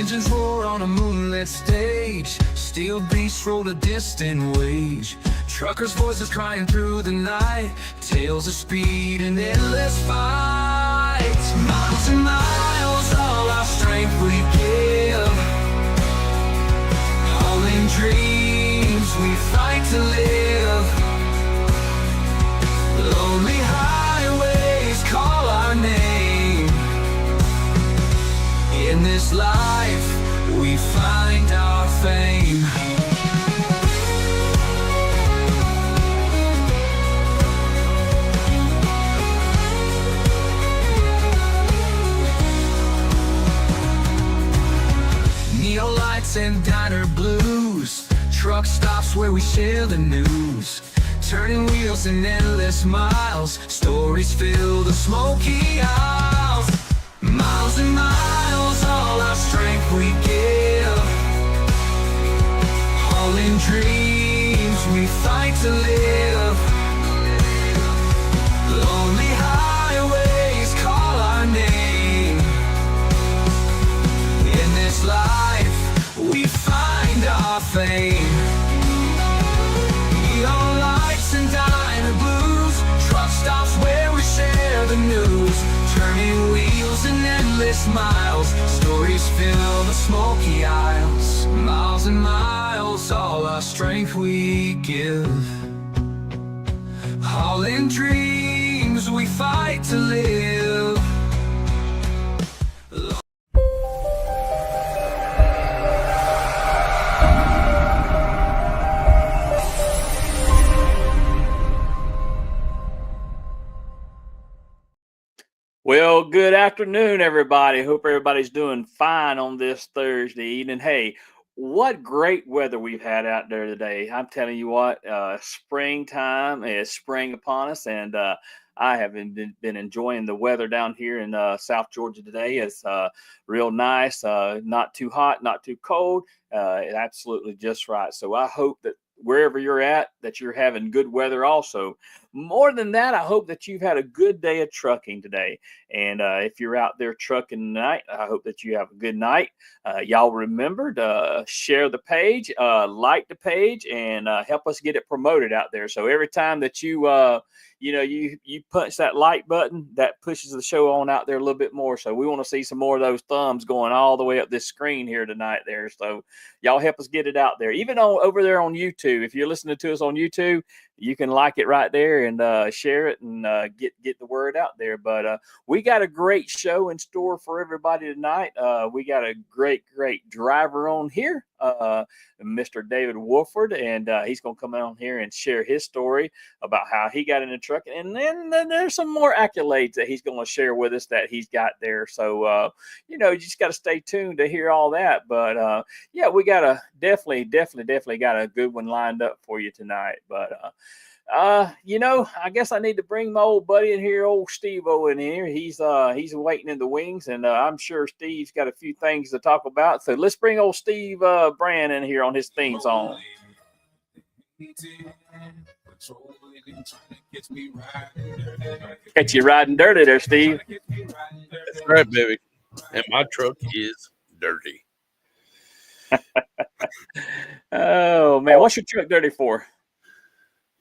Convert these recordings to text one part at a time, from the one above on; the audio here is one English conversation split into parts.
Engines roar on a moonlit stage. Steel beasts roll a distant wage. Truckers' voices crying through the night. Tales of speed and endless fights. Miles and miles, all our strength we give. Hauling dreams, we fight to live. Lonely highways call our name. In this life, we find our fame. Neon lights and diner blues. Truck stops where we share the news. Turning wheels in endless miles. Stories fill the smoky aisles. Miles and miles, all our strength we give. Hauling dreams, we fight to live. Lonely highways call our name. In this life, we find our fame. Neon lights and diner blues. Truck stops where we share the news. Turning wheels and endless miles. Stories fill the smoky aisles. Miles and miles, all our strength we give. Hauling dreams, we fight to live. Well, good afternoon, everybody. Hope everybody's doing fine on this Thursday evening. Hey, what great weather we've had out there today. I'm telling you what, springtime is spring upon us, and I have been enjoying the weather down here in South Georgia today. It's real nice, not too hot, not too cold, absolutely just right. So I hope that wherever you're at, that you're having good weather also. More than that, I hope that you've had a good day of trucking today. And if you're out there trucking tonight, I hope that you have a good night. Y'all remember to share the page, like the page, and help us get it promoted out there. So every time that you punch that like button, that pushes the show on out there a little bit more. So we want to see some more of those thumbs going all the way up this screen here tonight there. So y'all help us get it out there. Even over there on YouTube, if you're listening to us on YouTube, you can like it right there and share it and get the word out there. But we got a great show in store for everybody tonight. We got a great driver on here, Mr. David Wolford, and he's going to come on here and share his story about how he got into trucking. And then there's some more accolades that he's going to share with us that he's got there. So, you just got to stay tuned to hear all that. But yeah, we got a definitely got a good one lined up for you tonight. But I guess I need to bring my old buddy in here, old Steve-O in here. He's waiting in the wings, and I'm sure Steve's got a few things to talk about. So let's bring old Steve Brand in here on his theme song. Catch you riding dirty there, Steve. That's right, baby. And my truck is dirty. Oh man, what's your truck dirty for?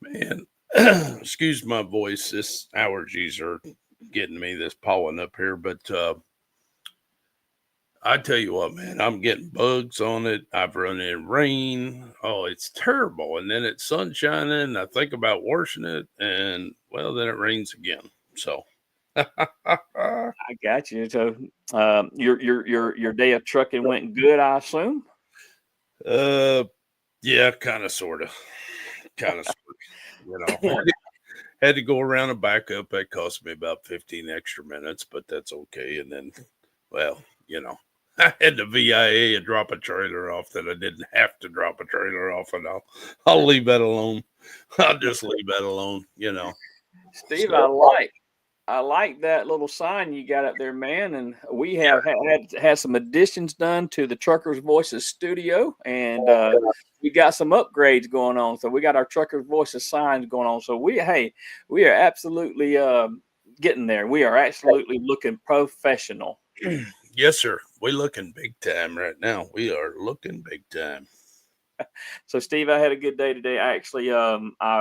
Man, excuse my voice. This allergies are getting me, this pollen up here. But I tell you what, man, I'm getting bugs on it. I've run in rain. Oh, it's terrible. And then it's sun shining. I think about washing it, and well, then it rains again. So I got you. So your day of trucking went good, I assume. Yeah, kind of, sort of. Had to go around and back up. That cost me about 15 extra minutes, but that's okay. And then, well, I had to VIA and drop a trailer off that I didn't have to drop a trailer off, and I'll leave that alone. I'll just leave that alone, Steve, I like that little sign you got up there, man. And we have had some additions done to the Truckers Voices studio, and we got some upgrades going on. So we got our Truckers Voices signs going on. So we are absolutely getting there. We are absolutely looking professional. Yes, sir. We looking big time right now. We are looking big time. So, Steve, I had a good day today. I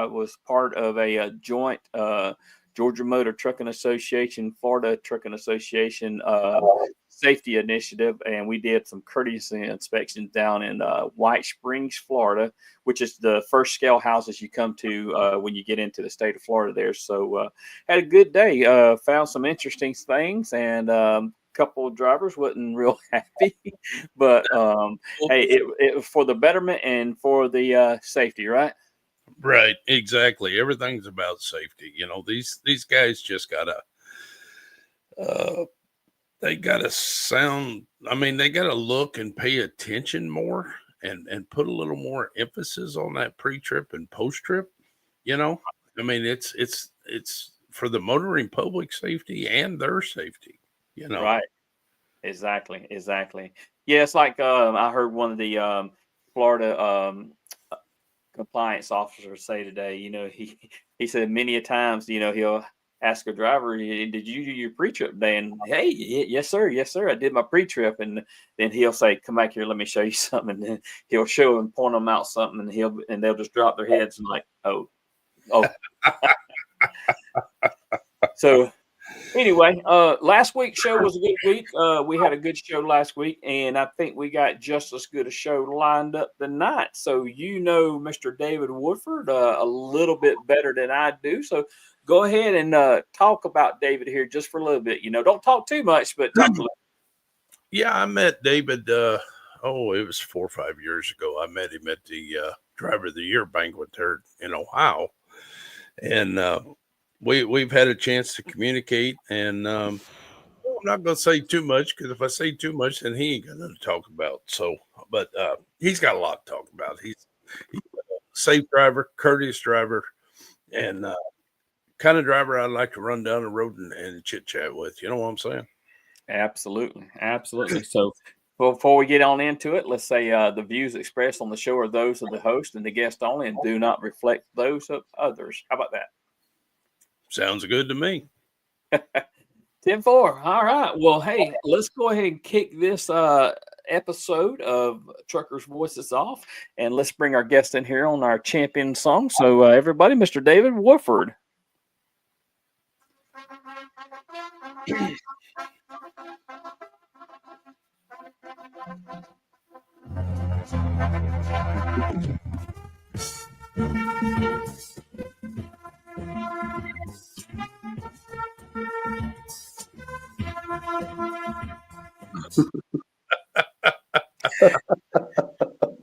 was part of a joint Georgia Motor Trucking Association, Florida Trucking Association safety initiative, and we did some courtesy inspections down in White Springs, Florida, which is the first scale houses you come to when you get into the state of Florida. There, so had a good day. Found some interesting things, and couple of drivers wasn't real happy, but hey, it was for the betterment and for the safety, right? Right, exactly. Everything's about safety. These guys just gotta uh they gotta sound I mean, they gotta look and pay attention more and put a little more emphasis on that pre-trip and post-trip, you know? I mean, it's for the motoring public safety and their safety, you know. Right. Exactly. Exactly. Yeah, it's like I heard one of the Florida compliance officers say today. He said many a times, he'll ask a driver, "Did you do your pre-trip day?" And hey, yes sir, yes sir, I did my pre-trip. And then he'll say, "Come back here, let me show you something." And then he'll show them, point them out something, and they'll just drop their heads and like, "Oh, oh." So anyway, last week's show was a good week. We had a good show last week, and I think we got just as good a show lined up tonight. So Mr. David Wolford a little bit better than I do. So go ahead and talk about David here just for a little bit. Don't talk too much, but talk a little. Yeah, I met David it was 4 or 5 years ago. I met him at the Driver of the Year banquet there in Ohio. And we've had a chance to communicate, and I'm not going to say too much because if I say too much, then he ain't got nothing to talk about. So, but he's got a lot to talk about. He's a safe driver, courteous driver, and kind of driver I'd like to run down the road and chit chat with. You know what I'm saying? Absolutely, absolutely. So before we get on into it, let's say the views expressed on the show are those of the host and the guest only, and do not reflect those of others. How about that? Sounds good to me. 10-4. All right. Well, hey, let's go ahead and kick this episode of Truckers Voices off, and let's bring our guest in here on our champion song. So, everybody, Mr. David Wolford.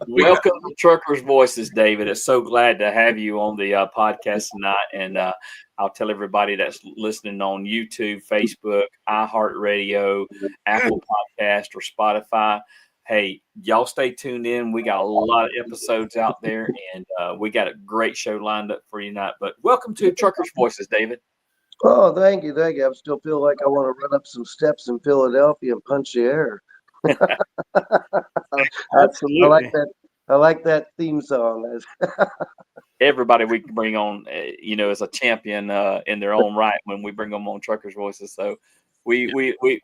Welcome to Truckers Voices, David. It's so glad to have you on the podcast tonight. And I'll tell everybody that's listening on YouTube, Facebook, iHeartRadio, Apple Podcast, or Spotify. Hey, y'all stay tuned in. We got a lot of episodes out there, and we got a great show lined up for you tonight. But welcome to Truckers Voices, David. Oh, thank you, thank you. I still feel like I want to run up some steps in Philadelphia and punch the air. Absolutely. I like that theme song. Everybody we can bring on, as a champion in their own right when we bring them on Truckers Voices. So we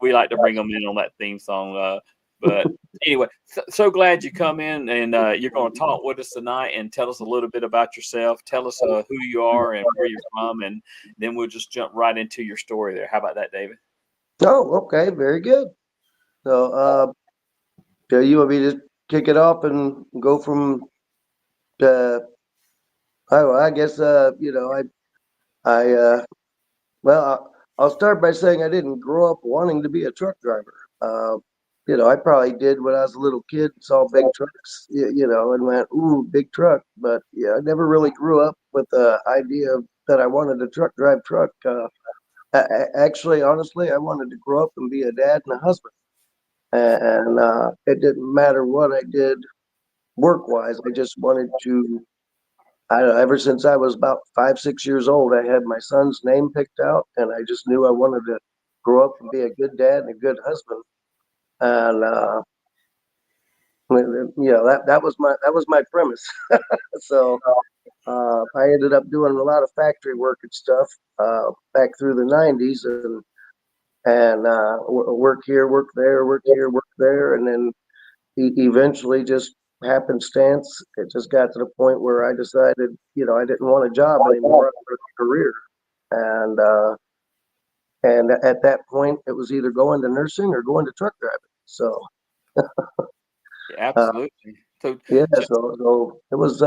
like to bring them in on that theme song. But anyway, so glad you come in, and you're going to talk with us tonight and tell us a little bit about yourself. Tell us who you are and where you're from, and then we'll just jump right into your story there. How about that, David? Oh, okay, very good. So, you want me to kick it off and go from? I guess I'll start by saying I didn't grow up wanting to be a truck driver. I probably did when I was a little kid, saw big trucks, and went, "Ooh, big truck." But yeah, I never really grew up with the idea that I wanted to drive truck. Actually, honestly, I wanted to grow up and be a dad and a husband, and it didn't matter what I did work-wise. I just wanted to. I don't know, ever since I was about 5, 6 years old, I had my son's name picked out, and I just knew I wanted to grow up and be a good dad and a good husband. And that was my premise. So I ended up doing a lot of factory work and stuff back through the '90s, and work here, work there, work here, work there, and then eventually, just happenstance, it just got to the point where I decided, I didn't want a job anymore. I wanted a career, and at that point, it was either going to nursing or going to truck driving. So Yeah, uh, absolutely. So, yeah, so so it was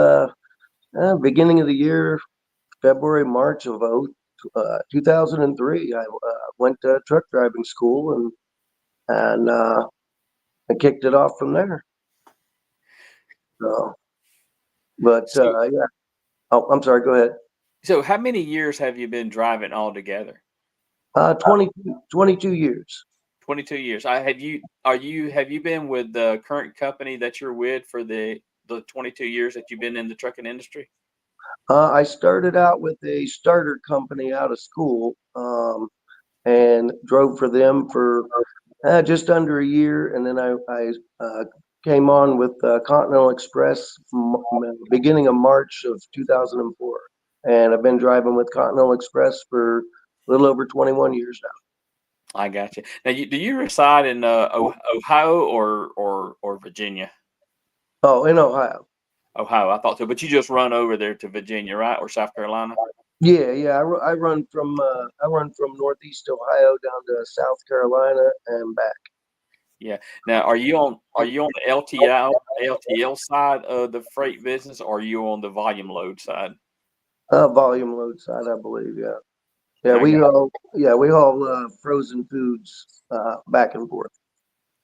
beginning of the year, February, March of 2003. I went to truck driving school and I kicked it off from there. So, but so yeah. Oh, I'm sorry. Go ahead. so how many years have you been driving altogether? 22 years. 22 years. I have you been with the current company that you're with for the 22 years that you've been in the trucking industry? I started out with a starter company out of school, and drove for them for just under a year, and then I came on with Continental Express beginning of March of 2004, and I've been driving with Continental Express for a little over 21 years now. I got you. Now, do you reside in Ohio or Virginia? Oh, in Ohio. Ohio, I thought so, but you just run over there to Virginia, right, or South Carolina? Yeah, yeah. I run from Northeast Ohio down to South Carolina and back. Yeah. Now, are you on the LTL side of the freight business, or are you on the volume load side? Volume load side, I believe. Yeah, yeah. I got We haul frozen foods back and forth.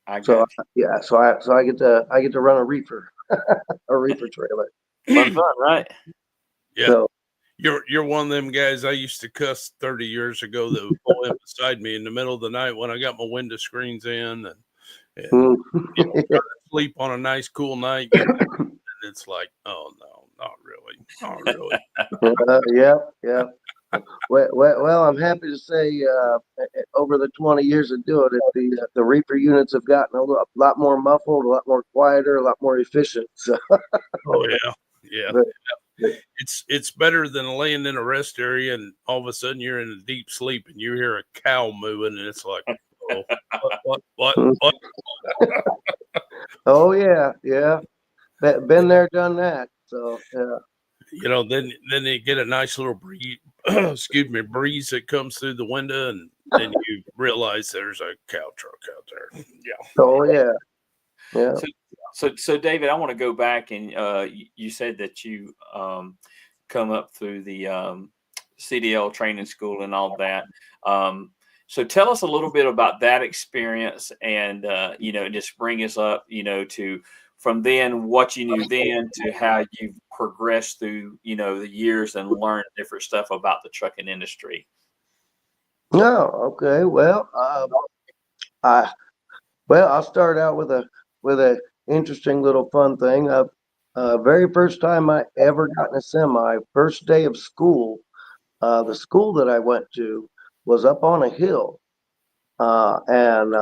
I So got you. yeah, so I get to run a reefer trailer. Fun, right? Yeah. So You're one of them guys I used to cuss 30 years ago that would pull in beside me in the middle of the night when I got my window screens in and mm, try to sleep on a nice cool night, and it's like, oh no, not really. Not really. yeah, yeah. Well, I'm happy to say, over the 20 years of doing it, the reefer units have gotten a lot more muffled, a lot more quieter, a lot more efficient. So, Oh yeah. Yeah. but, It's better than laying in a rest area and all of a sudden you're in a deep sleep and you hear a cow moving and it's like, oh, what? oh yeah, yeah. Been there, done that. So yeah. Then they get a nice little breeze, excuse me, breeze that comes through the window, and then you realize there's a cow truck out there. Yeah. Oh yeah, yeah. So, so David, I want to go back and you said that you come up through the CDL training school and all that. So tell us a little bit about that experience, and just bring us up, to from then what you knew then to how you've progressed through, the years and learned different stuff about the trucking industry. No, okay. I I'll start out with a interesting little fun thing. Very first time I ever got in a semi, first day of school. The school that I went to was up on a hill, and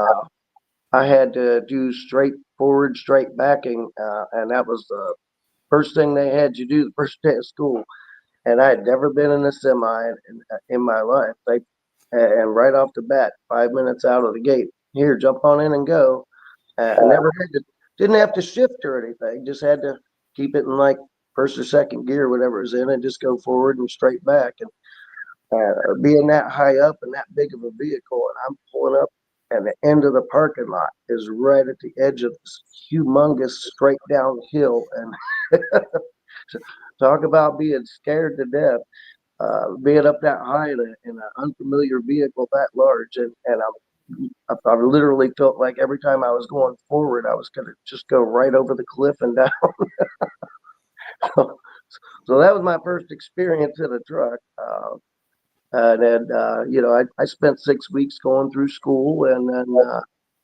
I had to do straight forward, straight backing, and that was the first thing they had you do the first day of school. And I had never been in a semi in my life. And right off the bat, 5 minutes out of the gate, here, jump on in and go. I never had to, didn't have to shift or anything. Just had to keep it in like first or second gear, whatever is in it. Just go forward and straight back. And being that high up and that big of a vehicle, and I'm pulling up, and the end of the parking lot is right at the edge of this humongous straight downhill. And talk about being scared to death. Being up that high in an unfamiliar vehicle that large, and I literally felt like every time I was going forward, I was going to just go right over the cliff and down. So that was my first experience in a truck. And then, I spent 6 weeks going through school, and then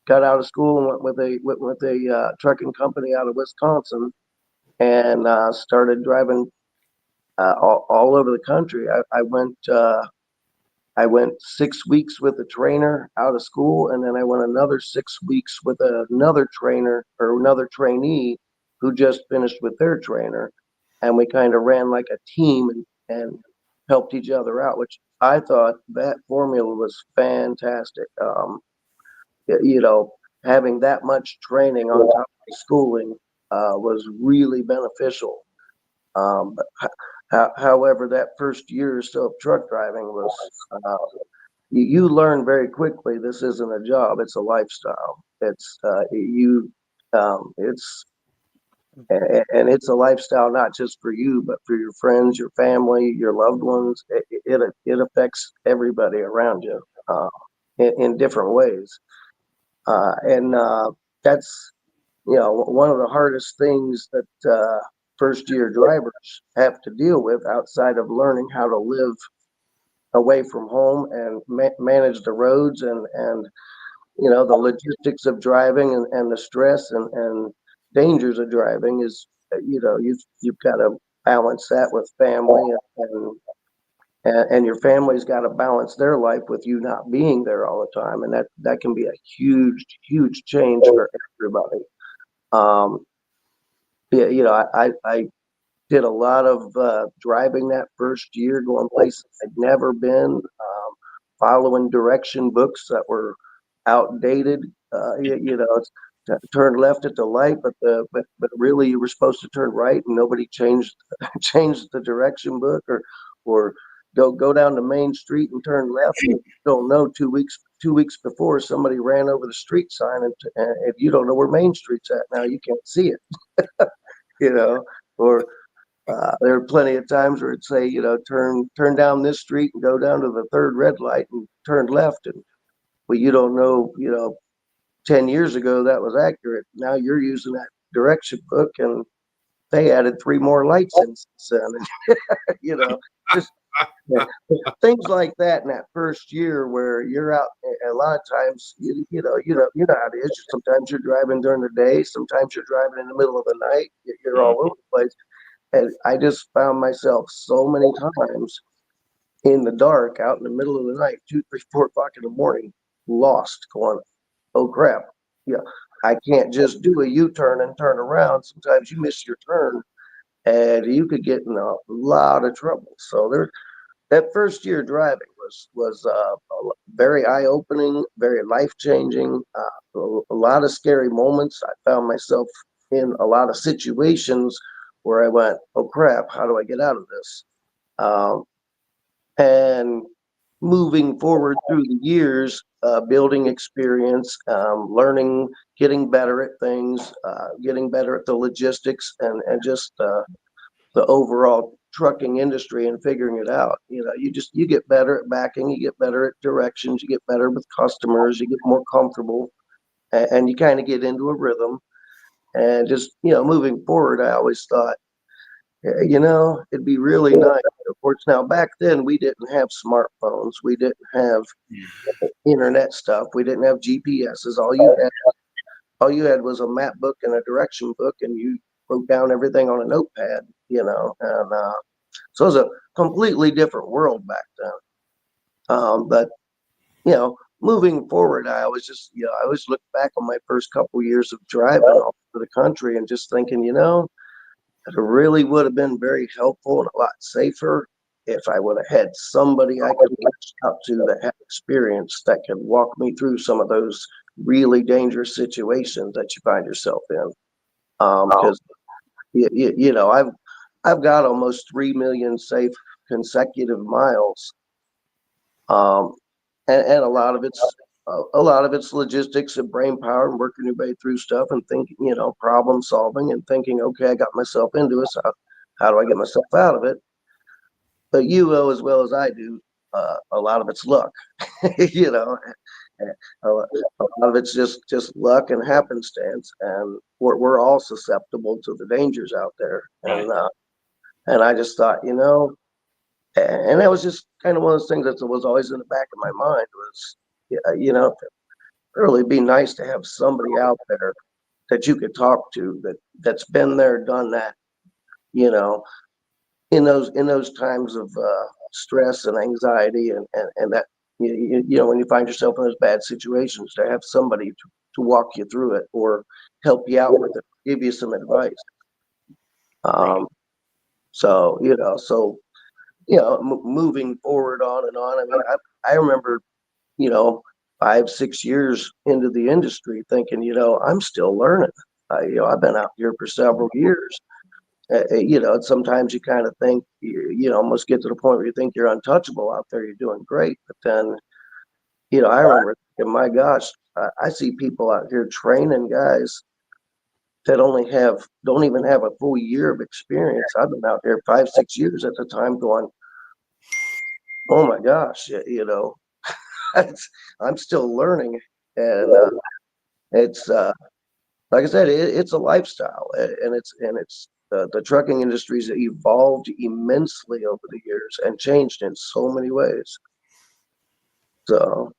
got out of school and went with a trucking company out of Wisconsin, and started driving all over the country. I went 6 weeks with a trainer out of school, and then I went another 6 weeks with another trainer or another trainee who just finished with their trainer, and we kind of ran like a team, and helped each other out, which I thought that formula was fantastic. You know, having that much training on top of schooling was really beneficial. However, that first year or so of truck driving was, you learn very quickly this isn't a job, it's a lifestyle. It's and it's a lifestyle not just for you, but for your friends, your family, your loved ones. It affects everybody around you in different ways, and that's one of the hardest things that first year drivers have to deal with outside of learning how to live away from home and manage the roads and the logistics of driving and the stress and dangers of driving is you've got to balance that with family and your family's got to balance their life with you not being there all the time, and that can be a huge change for everybody. um yeah, I did a lot of driving that first year, going places I'd never been, following direction books that were outdated. It's turn left at the light, but really you were supposed to turn right, and nobody changed changed the direction book, or go down the main street and turn left. And you don't know, 2 weeks before somebody ran over the street sign, and if you don't know where Main Street's at now, you can't see it. You know, or there are plenty of times where it'd say, turn down this street and go down to the third red light and turn left. And well, you don't know, 10 years ago that was accurate. Now you're using that direction book, and they added 3 more lights in since then. Just things like that in that first year where you're out. A lot of times, you know how it is. Sometimes you're driving during the day, sometimes you're driving in the middle of the night. You're all over the place. And I just found myself so many times in the dark, out in the middle of the night, 2, 3, 4 o'clock in the morning, lost, going, oh crap. Yeah, I can't just do a U-turn and turn around. Sometimes you miss your turn and you could get in a lot of trouble. So that first year driving was very eye-opening, very life-changing. A lot of scary moments. I found myself in a lot of situations where I went, "Oh crap! How do I get out of this?" And moving forward through the years, building experience, learning, getting better at things, getting better at the logistics, and just the overall trucking industry and figuring it out. You get better at backing, you get better at directions, you get better with customers, you get more comfortable, and you kind of get into a rhythm. And just moving forward, I always thought, it'd be really nice. Of course, now back then we didn't have smartphones, we didn't have internet stuff, we didn't have GPSs. All you had was a map book and a direction book, and you wrote down everything on a notepad. And so it was a completely different world back then. But moving forward, I always I always look back on my first couple years of driving all over the country and just thinking, it really would have been very helpful and a lot safer if I would have had somebody I could reach out to that had experience that could walk me through some of those really dangerous situations that you find yourself in. Because I've got almost 3 million safe consecutive miles, um, and a lot of it's logistics and brain power and working your way through stuff and thinking, problem solving and thinking, okay, I got myself into it, so how do I get myself out of it? But you know as well as I do, a lot of it's luck. you know, a lot of it's just luck and happenstance, and we're all susceptible to the dangers out there. Right. And I just thought, and that was just kind of one of those things that was always in the back of my mind was, it'd really be nice to have somebody out there that you could talk to that's been there, done that, you know, in those times of stress and anxiety and that when you find yourself in those bad situations, to have somebody to walk you through it or help you out with it, give you some advice. Right. So moving forward on and on. I mean, I remember, you know, 5, 6 years into the industry thinking, I'm still learning. I've been out here for several years. Sometimes you kind of think, almost get to the point where you think you're untouchable out there. You're doing great. But then, I remember thinking, my gosh, I see people out here training guys that don't even have a full year of experience. I've been out there 5, 6 years at the time going, oh my gosh, I'm still learning. And it's like I said, it's a lifestyle, and it's the trucking industry's evolved immensely over the years and changed in so many ways. So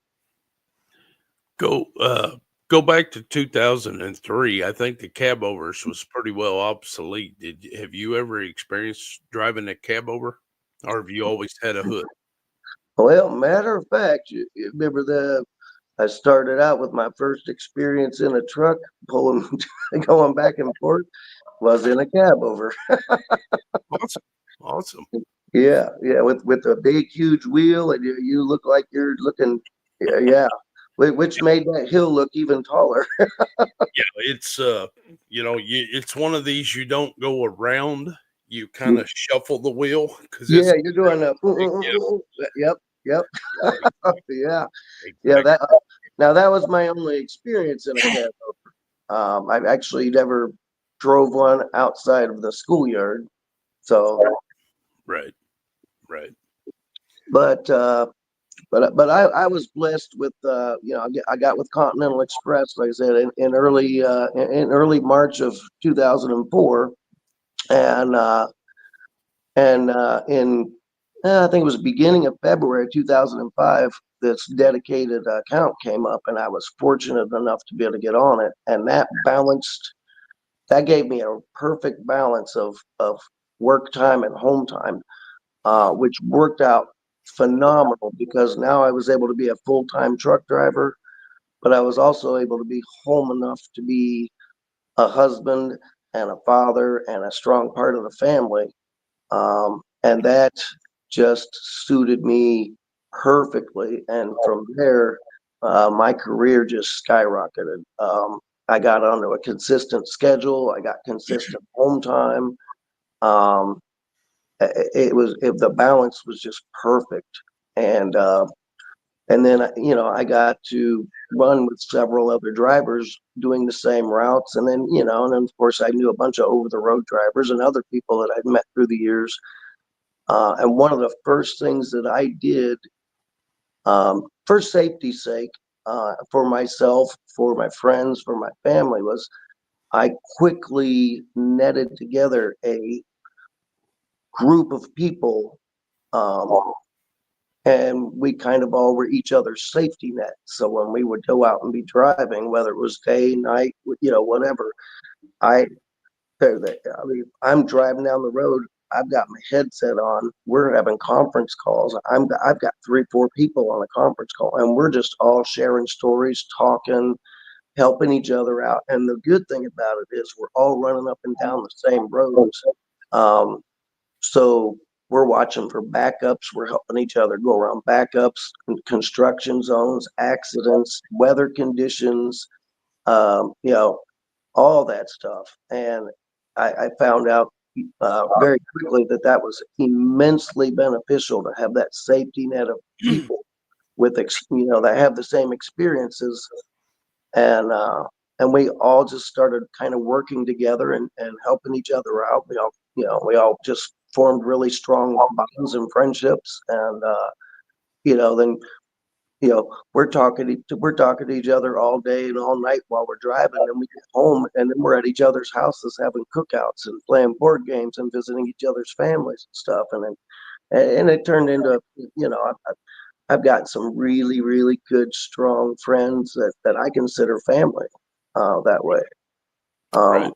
Go back to 2003. I think the cab overs was pretty well obsolete. Have you ever experienced driving a cab over, or have you always had a hood? well, matter of fact, you remember I started out with my first experience in a truck pulling, going back and forth, was in a cab over. Awesome, awesome. Yeah, yeah, with a big, huge wheel, and you look like you're looking, yeah, which made that hill look even taller. Yeah, it's it's one of these you don't go around. You kind of shuffle the wheel because Yeah, it's you're doing a, yeah, yep, yep, right, yeah, yeah. exactly. Now that was my only experience in a cab. I actually never drove one outside of the schoolyard. So, Right, right. but I was blessed with I got with Continental Express, like I said, in early March of 2004, and in I think it was the beginning of February 2005. This dedicated account came up, and I was fortunate enough to be able to get on it, and that gave me a perfect balance of work time and home time, which worked out phenomenal because now I was able to be a full-time truck driver, but I was also able to be home enough to be a husband and a father and a strong part of the family. And that just suited me perfectly. And from there, my career just skyrocketed. I got onto a consistent schedule. I got consistent home time. Um, the balance was just perfect. And then I got to run with several other drivers doing the same routes, and then of course I knew a bunch of over the road drivers and other people that I'd met through the years. And one of the first things that I did, for safety's sake, for myself, for my friends, for my family, was I quickly netted together a group of people, and we kind of all were each other's safety net. So when we would go out and be driving, whether it was day, night, whatever, I, I mean, I'm driving down the road. I've got my headset on. We're having conference calls. I've got 3, 4 people on a conference call, and we're just all sharing stories, talking, helping each other out. And the good thing about it is we're all running up and down the same roads. Um, so we're watching for backups. We're helping each other go around backups, construction zones, accidents, weather conditions, all that stuff. And I found out very quickly that was immensely beneficial to have that safety net of people with, that have the same experiences. And we all just started kind of working together and helping each other out. We all just formed really strong bonds and friendships. And then we're talking to each other all day and all night while we're driving, and we get home, and then we're at each other's houses having cookouts and playing board games and visiting each other's families and stuff. And it turned into, I've got some really, really good, strong friends that I consider family, that way. Right. Um,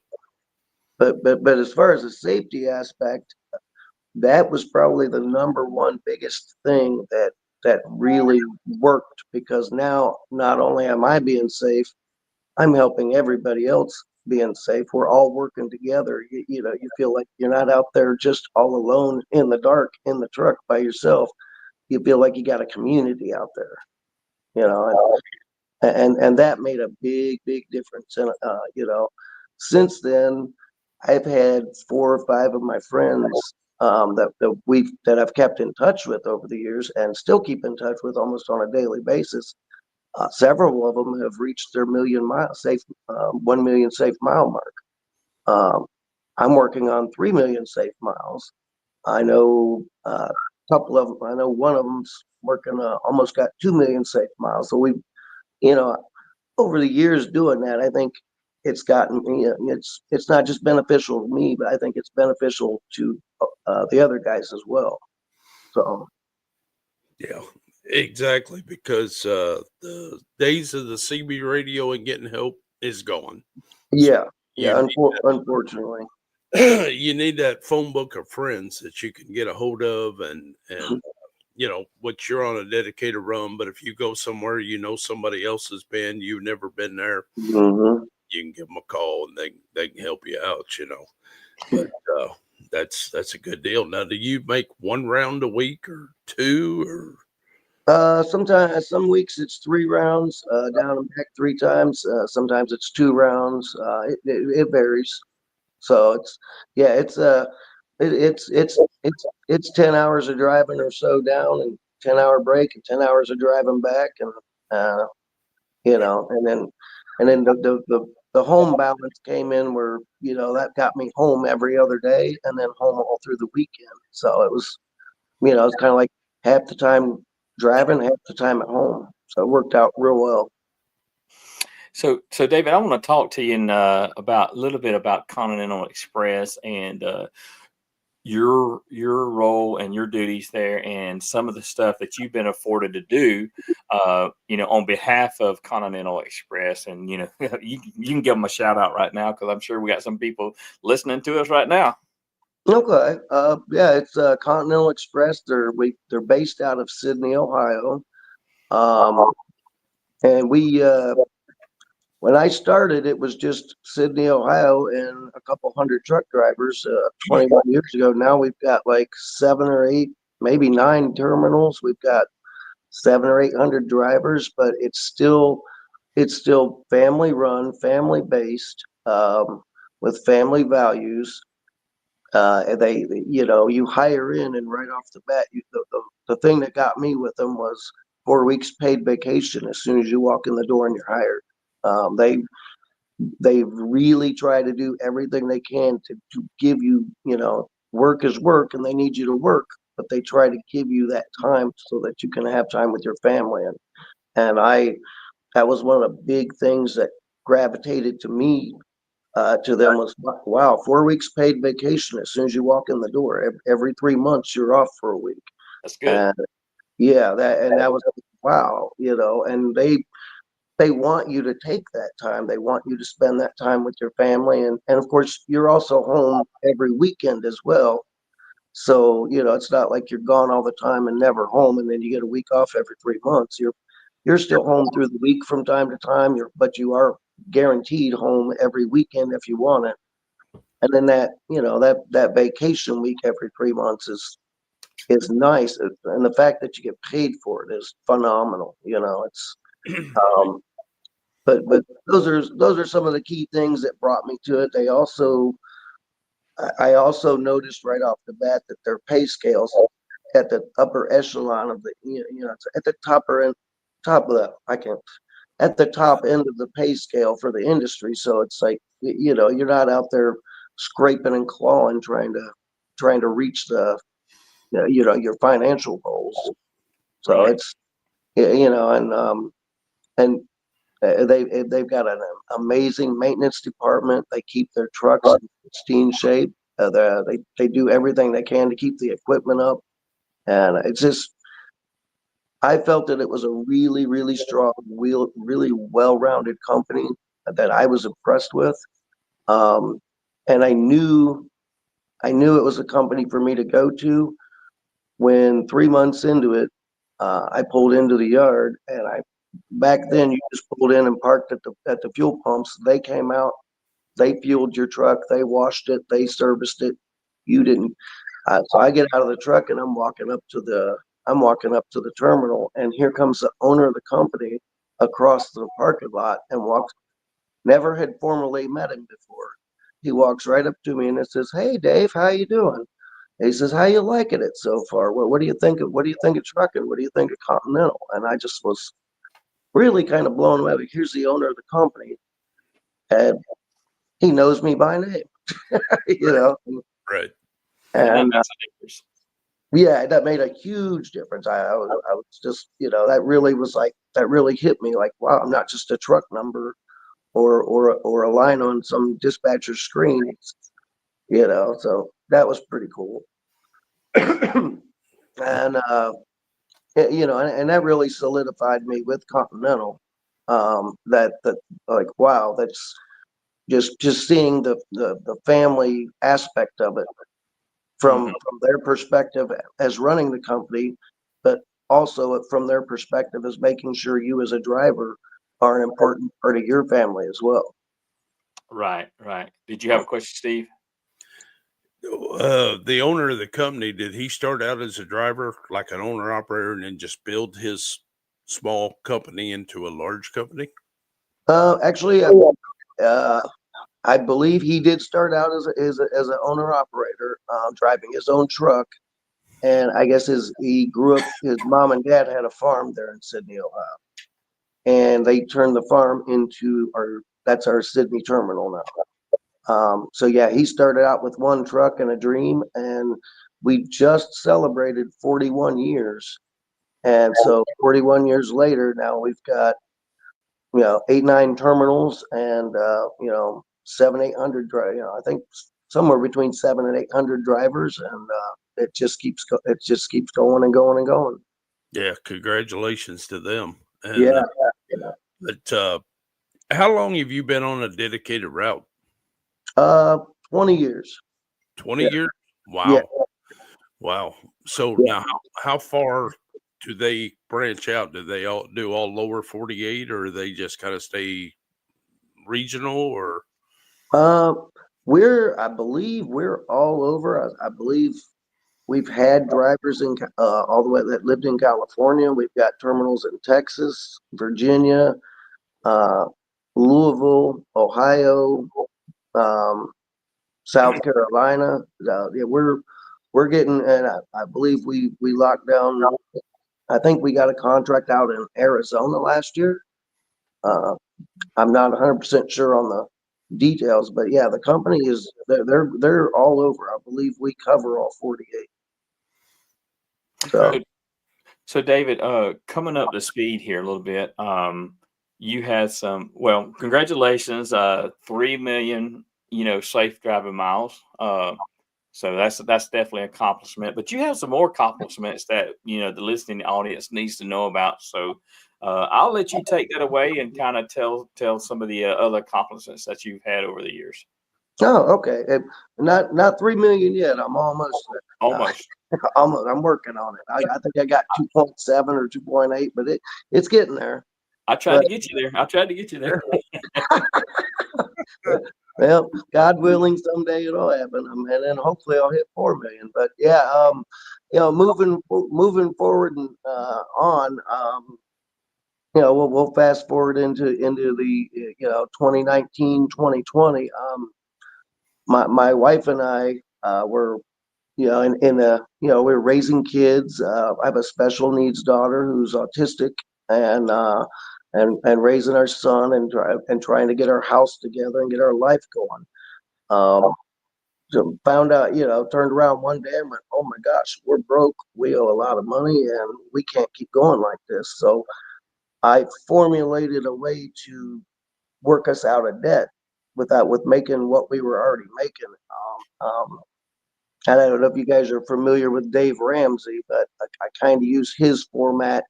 but as far as the safety aspect, that was probably the number one biggest thing that really worked, because now not only am I being safe, I'm helping everybody else being safe. We're all working together. You know, you feel like you're not out there just all alone in the dark in the truck by yourself. You feel like you got a community out there, you know, and that made a big difference. And you know, since then, I've had 4 or 5 of my friends that I've kept in touch with over the years, and still keep in touch with almost on a daily basis. Several of them have reached their 1 million safe mile mark. Um, I'm working on 3 million safe miles. I know a couple of them. I know one of them's working almost got 2 million safe miles. So we, you know, over the years doing that, I think it's gotten it's not just beneficial to me, but I think it's beneficial to the other guys as well. So Yeah, exactly. Because the days of the CB radio and getting help is gone. So yeah, you unfortunately. you need that phone book of friends that you can get a hold of, and you know, what you're on a dedicated run, but if you go somewhere, you know, somebody else has been, you've never been there, Hmm. you can give them a call and they can help you out, you know. But that's a good deal. Now, do you make one round a week or two or? Sometimes some weeks it's 3 rounds, down and back 3 times. Sometimes it's 2 rounds. It varies. So it's yeah, it's 10 hours of driving or so down, and 10 hour break, and 10 hours of driving back, and uh, you know, and then the home balance came in where, you know, that got me home every other day, and then home all through the weekend. So it was, you know, it's kind of like half the time driving, half the time at home. So it worked out real well. So David, I want to talk to you about a little bit about Continental Express and your role and your duties there, and some of the stuff that you've been afforded to do, you know, on behalf of Continental Express. And you know, you can give them a shout out right now, because I'm sure we got some people listening to us right now. Okay. Yeah, it's Continental Express. They're based out of Sydney, Ohio. Um, and when I started, it was just Sydney, Ohio, and a couple hundred truck drivers. 21 years ago, now we've got like 7 or 8, maybe 9 terminals. We've got 700 or 800 drivers, but it's still family run, family based, with family values. You know, you hire in, and right off the bat, the thing that got me with them was 4 weeks paid vacation as soon as you walk in the door and you're hired. They really try to do everything they can to give you, you know, work is work, and they need you to work, but they try to give you that time so that you can have time with your family. And that was one of the big things that gravitated to me, to them, was, wow, 4 weeks paid vacation as soon as you walk in the door. Every 3 months you're off for a week. That's good. And yeah, that was, wow, you know. And they want you to take that time. They want you to spend that time with your family, and of course you're also home every weekend as well. So, you know, it's not like you're gone all the time and never home, and then you get a week off every 3 months. You're still home through the week from time to time. But you are guaranteed home every weekend if you want it. And then that, you know, that vacation week every 3 months is nice, and the fact that you get paid for it is phenomenal. You know, it's um, but those are some of the key things that brought me to it. I also noticed right off the bat that their pay scales at the upper echelon of the, you know, it's at the top of the, I can't, at the top end of the pay scale for the industry. So it's like, you know, you're not out there scraping and clawing trying to reach you know, your financial goals. So Right. it's, you know, and they've got an amazing maintenance department. They keep their trucks in pristine shape. They do everything they can to keep the equipment up, and it's just, I felt that it was a really strong, really well-rounded company that I was impressed with, um, and I knew it was a company for me to go to. When 3 months into it, I pulled into the yard, and back then you just pulled in and parked at the fuel pumps. They came out they fueled your truck, they washed it, they serviced it. You didn't. So I get out of the truck and I'm walking up to the terminal, and here comes the owner of the company across the parking lot and walks. Never had formally met him before. He walks right up to me and it says, "Hey, Dave, how you doing?" And he says, "How you liking it so far? What do you think of trucking? What do you think of Continental?" And I just was really kind of blown away. Here's the owner of the company, and he knows me by name, you know. Right. And that And makes a difference. yeah, that made a huge difference. I was just, that really was like, that really hit me like, wow, I'm not just a truck number or a line on some dispatcher screen, so that was pretty cool. And, and that really solidified me with Continental. That like, wow, that's just seeing the family aspect of it from their perspective as running the company, but also from their perspective as making sure you as a driver are an important part of your family as well. Right. Did you have a question, Steve? The owner of the company, did he start out as a driver, like an owner operator, and then just build his small company into a large company? Actually, I believe he did start out as an owner operator, driving his own truck. And I guess he grew up, his mom and dad had a farm there in Sydney, Ohio. And they turned the farm into that's our Sydney terminal now. So yeah, he started out with one truck and a dream, and we just celebrated 41 years. And so 41 years later, now we've got, 8, 9 terminals and, 700, 800, I think somewhere between 700 and 800 drivers. And, it just keeps going and going and going. Yeah, congratulations to them. And Yeah. but how long have you been on a dedicated route? 20 years. 20 Yeah. years? Wow. Yeah. Wow. So Yeah. now how far do they branch out? Do they all do all lower 48, or they just kind of stay regional, or? Uh, I believe we're all over. I believe we've had drivers all the way that lived in California. We've got terminals in Texas, Virginia, uh, Louisville, Ohio, um, South Carolina. Yeah, we're getting, and I believe we locked down. I think we got a contract out in Arizona last year. Uh, I'm not 100% sure on the details, but yeah, the company is they're all over. I believe we cover all 48. So So David, coming up to speed here a little bit, you had congratulations, 3 million, safe driving miles. So that's definitely an accomplishment. But you have some more accomplishments that the listening audience needs to know about. So I'll let you take that away and kind of tell some of the other accomplishments that you've had over the years. okay, not 3 million yet. I'm almost there. Almost. I'm working on it. I think I got 2.7 or 2.8, but it's getting there. I tried to get you there. Well, God willing, someday it'll happen, and then hopefully I'll hit 4 million. But yeah, moving forward and on, we'll fast forward into the 2019, 2020. My wife and I were we're raising kids. I have a special needs daughter who's autistic, and raising our son and trying to get our house together and get our life going. So found out, turned around one day and went, "Oh my gosh, we're broke. We owe a lot of money, and we can't keep going like this." So I formulated a way to work us out of debt with making what we were already making. And I don't know if you guys are familiar with Dave Ramsey, but I kind of use his format,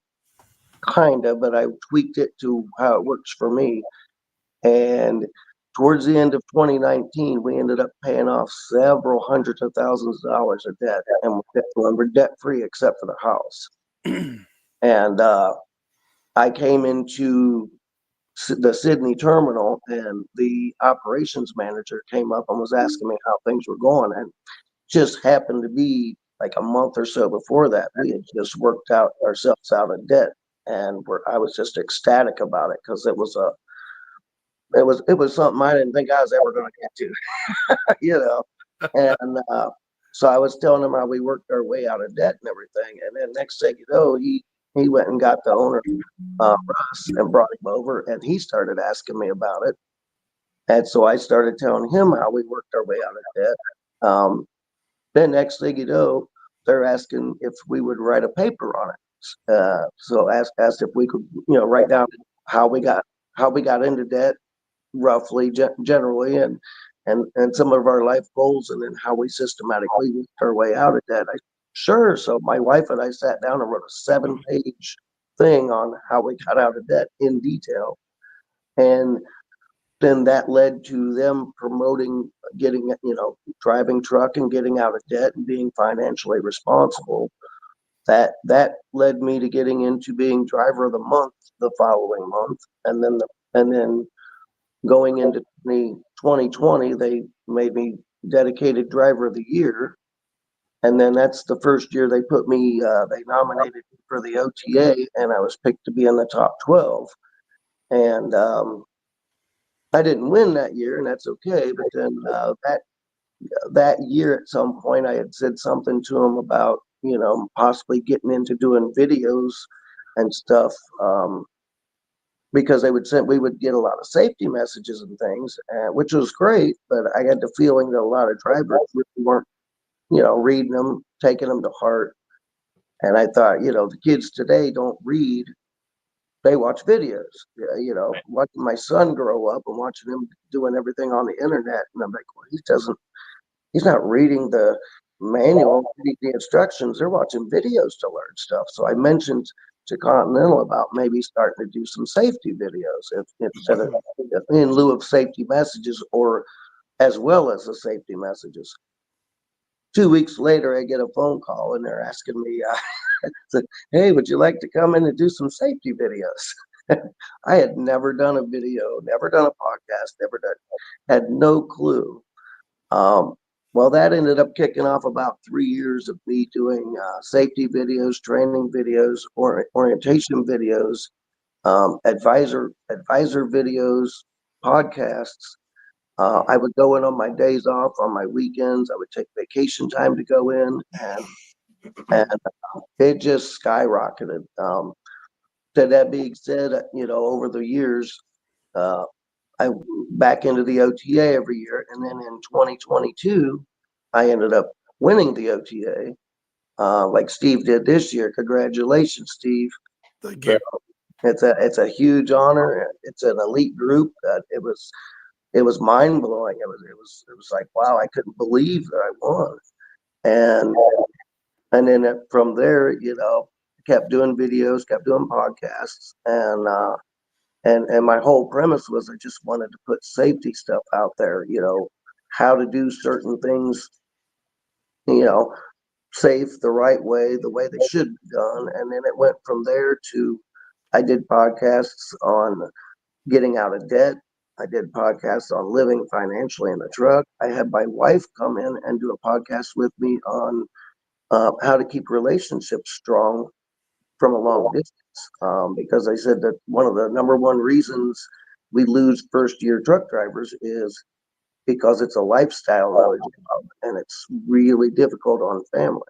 but I tweaked it to how it works for me. And towards the end of 2019, we ended up paying off several hundreds of thousands of dollars of debt, and we're debt free except for the house. And I came into the Sydney terminal, and the operations manager came up and was asking me how things were going. And just happened to be like a month or so before that, we had just worked out ourselves out of debt, and I was just ecstatic about it because it was something I didn't think I was ever going to get to, you know. And so I was telling him how we worked our way out of debt and everything. And then next thing you know, he went and got the owner, Russ, and brought him over, and he started asking me about it. And so I started telling him how we worked our way out of debt. Then next thing you know, they're asking if we would write a paper on it. So asked if we could, write down how we got into debt roughly, generally, and some of our life goals, and then how we systematically worked our way out of debt. Sure. So my wife and I sat down and wrote a 7-page thing on how we got out of debt in detail, and then that led to them promoting getting, driving truck and getting out of debt and being financially responsible. That led me to getting into being driver of the month the following month, and then going into 2020, they made me dedicated driver of the year. And then that's the first year they put me, they nominated me for the OTA, and I was picked to be in the top 12. And I didn't win that year, and that's okay. But then that year, at some point, I had said something to them about, possibly getting into doing videos and stuff, because we would get a lot of safety messages and things, which was great. But I had the feeling that a lot of drivers really weren't, reading them, taking them to heart. And I thought, the kids today don't read. They watch videos, watching my son grow up and watching him doing everything on the internet. And I'm like, well, he's not reading the manual, reading the instructions. They're watching videos to learn stuff. So I mentioned to Continental about maybe starting to do some safety videos instead of in lieu of safety messages, or as well as the safety messages. 2 weeks later, I get a phone call and they're asking me, said, "Hey, would you like to come in and do some safety videos?" I had never done a video, never done a podcast, had no clue. Well, that ended up kicking off about 3 years of me doing safety videos, training videos, orientation videos, advisor videos, podcasts. I would go in on my days off, on my weekends. I would take vacation time to go in, and it just skyrocketed. That being said, over the years, I back into the OTA every year, and then in 2022, I ended up winning the OTA, like Steve did this year. Congratulations, Steve! Thank you. It's a huge honor. It's an elite group. It was mind blowing. It was like, wow, I couldn't believe that I won. And then from there, kept doing videos, kept doing podcasts, and my whole premise was I just wanted to put safety stuff out there, how to do certain things, safe, the right way, the way they should be done. And then it went from there to I did podcasts on getting out of debt. I did podcasts on living financially in the truck. I had my wife come in and do a podcast with me on how to keep relationships strong from a long distance, because I said that one of the number one reasons we lose first year truck drivers is because it's a lifestyle job, and it's really difficult on family.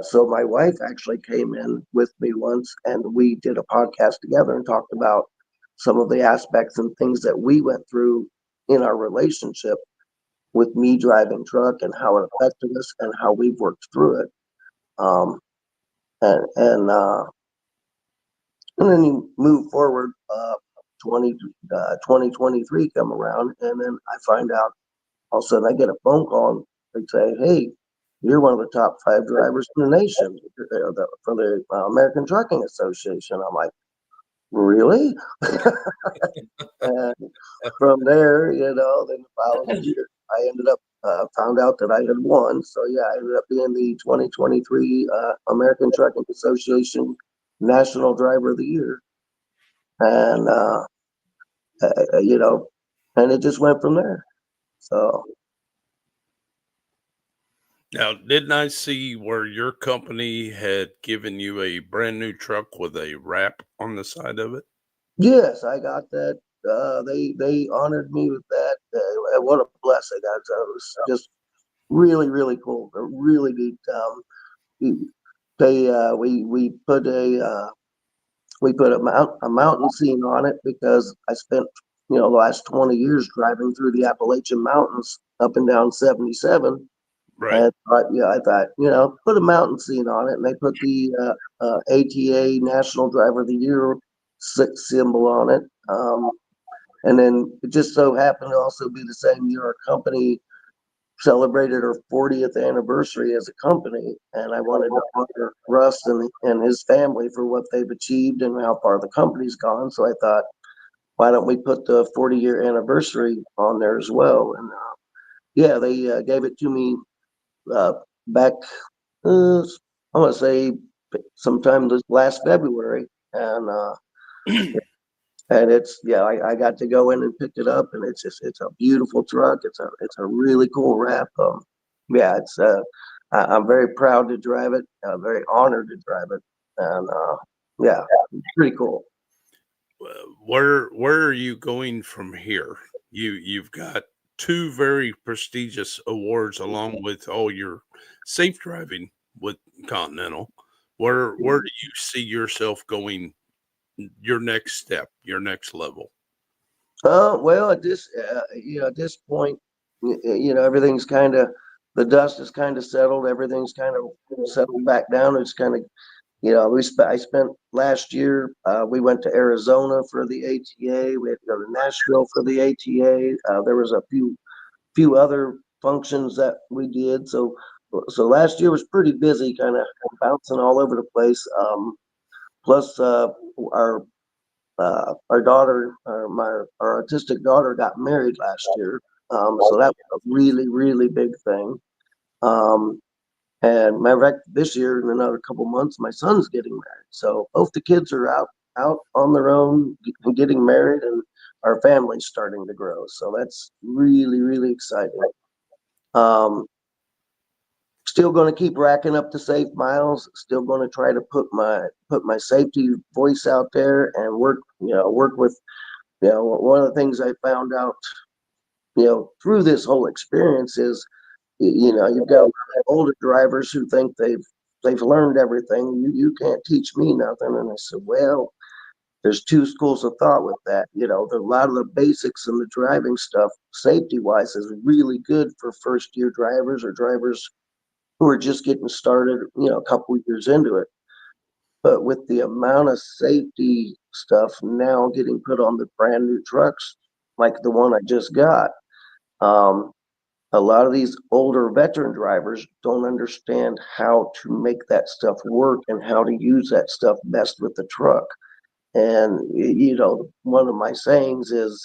So my wife actually came in with me once, and we did a podcast together and talked about some of the aspects and things that we went through in our relationship with me driving truck, and how it affected us and how we've worked through it. Um, and then you move forward, 2023 come around, and then I find out, all of a sudden I get a phone call, and they say, "Hey, you're one of the top 5 drivers in the nation for the American Trucking Association." I'm like, really? And from there, then the following year, I ended up found out that I had won. So yeah, I ended up being the 2023 American Trucking Association National Driver of the Year. And you know, and it just went from there. So Now, didn't I see where your company had given you a brand new truck with a wrap on the side of it? yes, I got that. They honored me with that. What a blessing! It was just really really cool. Really neat. They we put a mountain scene on it because I spent the last 20 years driving through the Appalachian Mountains up and down 77. Right. And I thought, put a mountain scene on it, and they put the ATA National Driver of the Year symbol on it. And then it just so happened to also be the same year our company celebrated our 40th anniversary as a company, and I wanted to honor Russ and his family for what they've achieved and how far the company's gone. So I thought, why don't we put the 40-year anniversary on there as well? And yeah, they gave it to me back, I want to say sometime this last February, and it's I got to go in and pick it up, and it's a beautiful truck. It's a really cool wrap. Yeah, I'm very proud to drive it. Very honored to drive it, and yeah, it's pretty cool. Where are you going from here? You've got two very prestigious awards along with all your safe driving with Continental. Where do you see yourself going? Your next step, your next level. Well, at this point, everything's kind of the dust is kind of settled. Everything's kind of settled back down. It's kind of I spent last year. We went to Arizona for the ATA. We had to go to Nashville for the ATA. There was a few other functions that we did. So last year was pretty busy, kind of bouncing all over the place. Plus, our daughter, our autistic daughter, got married last year. So that was a really really big thing. Um, and matter of fact, this year in another couple months, my son's getting married. So both the kids are out on their own, getting married, and our family's starting to grow. So that's really really exciting. Um, Still going to keep racking up the safe miles. Still going to try to put my safety voice out there and work with. One of the things I found out through this whole experience is you've got older drivers who think they've learned everything. You can't teach me nothing. And I said, well, there's two schools of thought with that. A lot of the basics in the driving stuff, safety wise, is really good for first year drivers or drivers who are just getting started, a couple years into it. But with the amount of safety stuff now getting put on the brand new trucks, like the one I just got, um, a lot of these older veteran drivers don't understand how to make that stuff work and how to use that stuff best with the truck. And, one of my sayings is,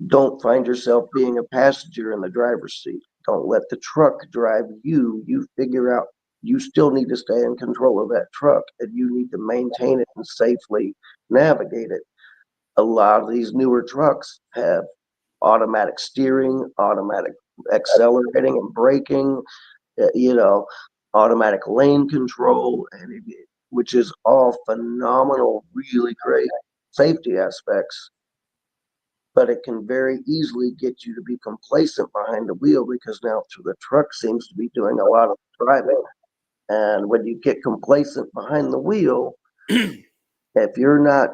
don't find yourself being a passenger in the driver's seat. Don't let the truck drive you. You figure out you still need to stay in control of that truck, and you need to maintain it and safely navigate it. A lot of these newer trucks have automatic steering, automatic accelerating and braking, you know, automatic lane control, which is all phenomenal, really great safety aspects. But it can very easily get you to be complacent behind the wheel because now the truck seems to be doing a lot of driving. And when you get complacent behind the wheel, if you're not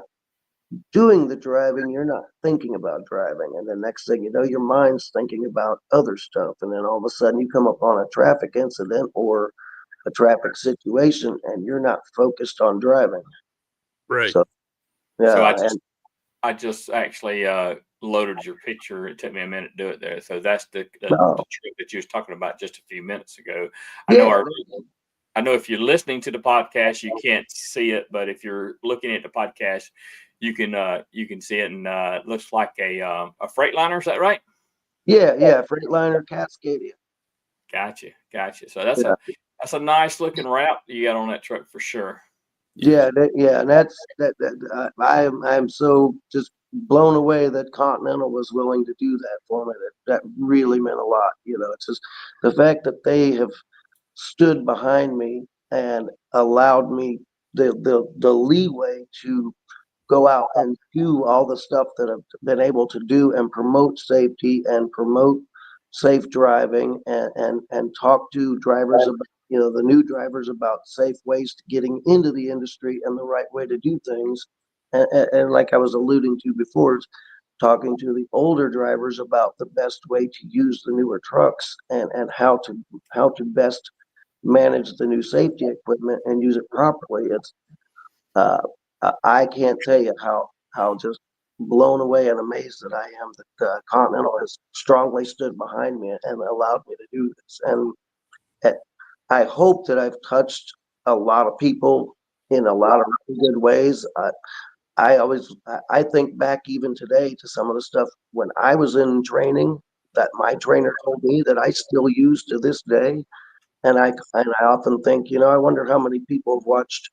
doing the driving, you're not thinking about driving. And the next thing you know, your mind's thinking about other stuff. And then all of a sudden you come upon a traffic incident or a traffic situation and you're not focused on driving. Right. So, yeah. So I just actually loaded your picture. It took me a minute to do it there. So that's the trick that you was talking about just a few minutes ago. I know if you're listening to the podcast, you can't see it, but if you're looking at the podcast, you can see it, and it looks like a Freightliner. Is that right? Yeah, Freightliner Cascadia. Gotcha. So that's a nice looking wrap you got on that truck for sure. Yeah, and that's that. I'm so just blown away that Continental was willing to do that for me. That really meant a lot. It's just the fact that they have stood behind me and allowed me the leeway to go out and do all the stuff that I've been able to do and promote safety and promote safe driving and talk to drivers about, the new drivers about safe ways to getting into the industry and the right way to do things. And like I was alluding to before, talking to the older drivers about the best way to use the newer trucks and how to best manage the new safety equipment and use it properly. It's uh, I can't tell you how just blown away and amazed that I am that Continental has strongly stood behind me and allowed me to do this. And I hope that I've touched a lot of people in a lot of really good ways. I think back even today to some of the stuff when I was in training that my trainer told me that I still use to this day. And I often think, I wonder how many people have watched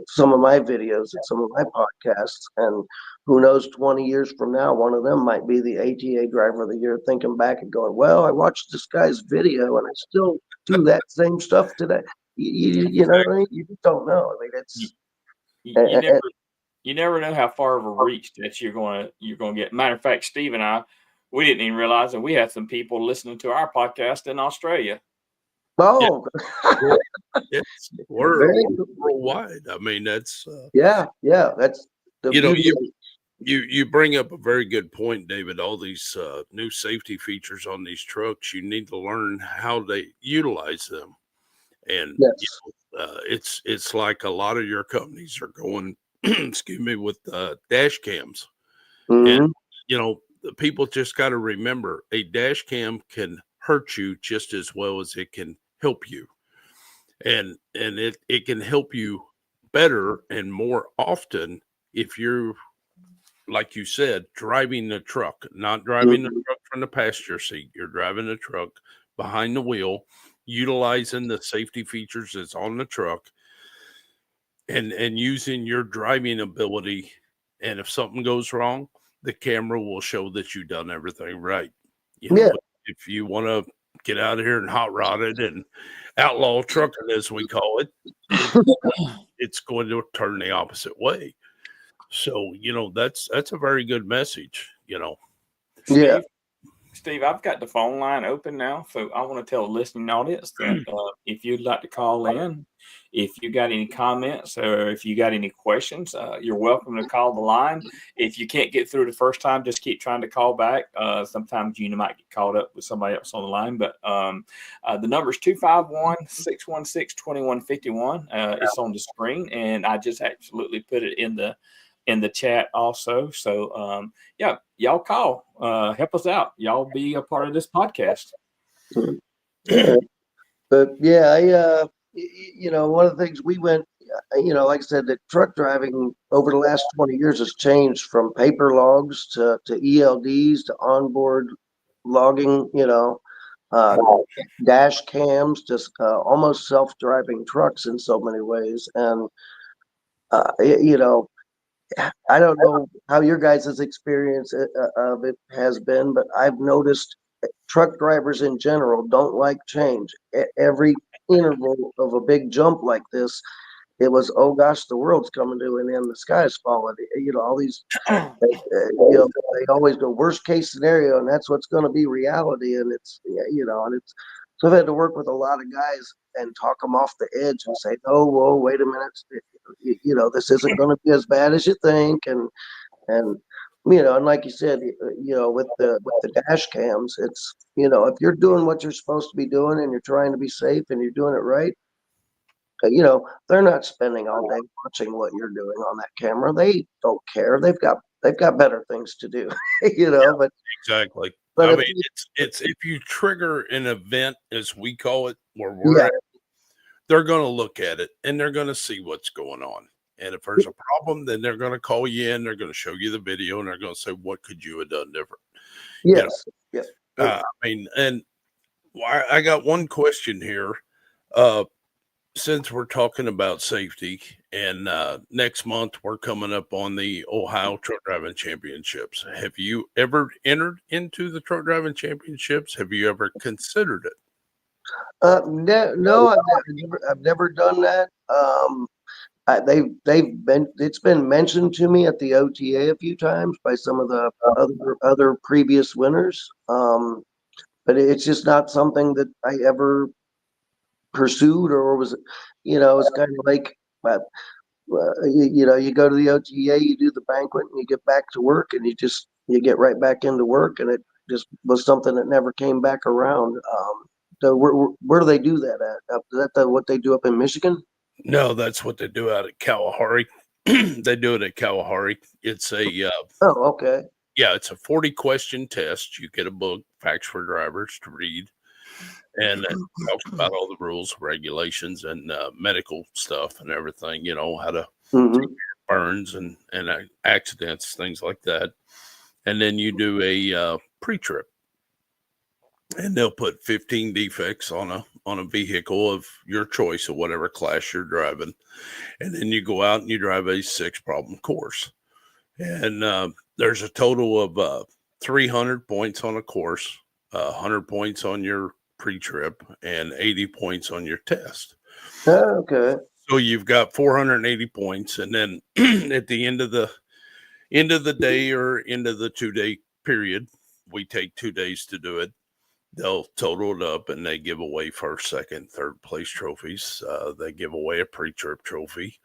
some of my videos and some of my podcasts, and who knows, 20 years from now, one of them might be the ATA Driver of the Year, thinking back and going, well, I watched this guy's video and I still do that same stuff today. You know what I mean? You just don't know. I mean, it's You never you never know how far of a reach that you're gonna get. Matter of fact, Steve and I, we didn't even realize that we had some people listening to our podcast in Australia. oh, We're very, worldwide. I mean, that's yeah, that's the beauty. you bring up a very good point, David. All these new safety features on these trucks, you need to learn how they utilize them. And Yes. it's like a lot of your companies are going, excuse me, with dash cams. Mhm. And the people just got to remember a dash cam can hurt you just as well as it can help you. And it can help you better and more often if you're, like you said, driving the truck, not driving the truck from the passenger seat. You're driving the truck behind the wheel, utilizing the safety features that's on the truck, and using your driving ability. And if something goes wrong, the camera will show that you've done everything right. Yeah. If you want to get out of here and hot rod it and outlaw trucking, as we call it, it's going to turn the opposite way. So, that's a very good message, Yeah. Steve, I've got the phone line open now, so I want to tell the listening audience that if you'd like to call in, if you got any comments or if you got any questions, you're welcome to call the line. If you can't get through the first time, just keep trying to call back. Sometimes you might get caught up with somebody else on the line, but the number is 251-616-2151. It's on the screen, and I just absolutely put it in the chat also. So yeah, y'all call, help us out. Y'all be a part of this podcast. But yeah, one of the things we went, like I said, that truck driving over the last 20 years has changed from paper logs to ELDs to onboard logging, dash cams, just almost self-driving trucks in so many ways. And, I don't know how your guys' experience of it has been, but I've noticed truck drivers in general don't like change. Every interval of a big jump like this, it was, oh gosh, the world's coming to an end, the sky's falling. All these, they always go worst case scenario, and that's what's going to be reality. And it's so I've had to work with a lot of guys and talk them off the edge and say, oh, whoa, wait a minute, this isn't going to be as bad as you think, and and like you said, with the dash cams, it's if you're doing what you're supposed to be doing and you're trying to be safe and you're doing it right, they're not spending all day watching what you're doing on that camera. They don't care. They've got better things to do, But exactly. but I if mean, it's if you trigger an event, as we call it, where yeah, they're going to look at it and they're going to see what's going on. And if there's a problem, then they're going to call you in. They're going to show you the video and they're going to say, what could you have done different? yes, yes. I mean, and I got one question here. since we're talking about safety, and next month we're coming up on the Ohio Truck Driving Championships. Have you ever entered into the Truck Driving Championships? Have you ever considered it? No, I've never done that. They've been, it's been mentioned to me at the OTA a few times by some of the other previous winners. But it's just not something that I ever pursued, or was, it's kind of like, you go to the OTA, you do the banquet, and you get back to work, and you get right back into work, and it just was something that never came back around. So where do they do that at? Is that what they do up in Michigan? No, that's what they do out at Kalahari. They do it at Kalahari. It's a Oh, okay. yeah, it's a 40-question test. You get a book, Facts for Drivers, to read, and it talks about all the rules, regulations, and medical stuff and everything. How to Hmm. burns and accidents, things like that. And then you do a pre-trip, and they'll put 15 defects on a vehicle of your choice of whatever class you're driving, and then you go out and you drive a 6-problem course, and there's a total of 300 points on a course, 100 points on your pre-trip, and 80 points on your test. Okay. So you've got 480 points, and then at the end of the day or end of the 2-day period, we take 2 days to do it. They'll total it up, and they give away first, second, third place trophies. They give away a pre-trip trophy,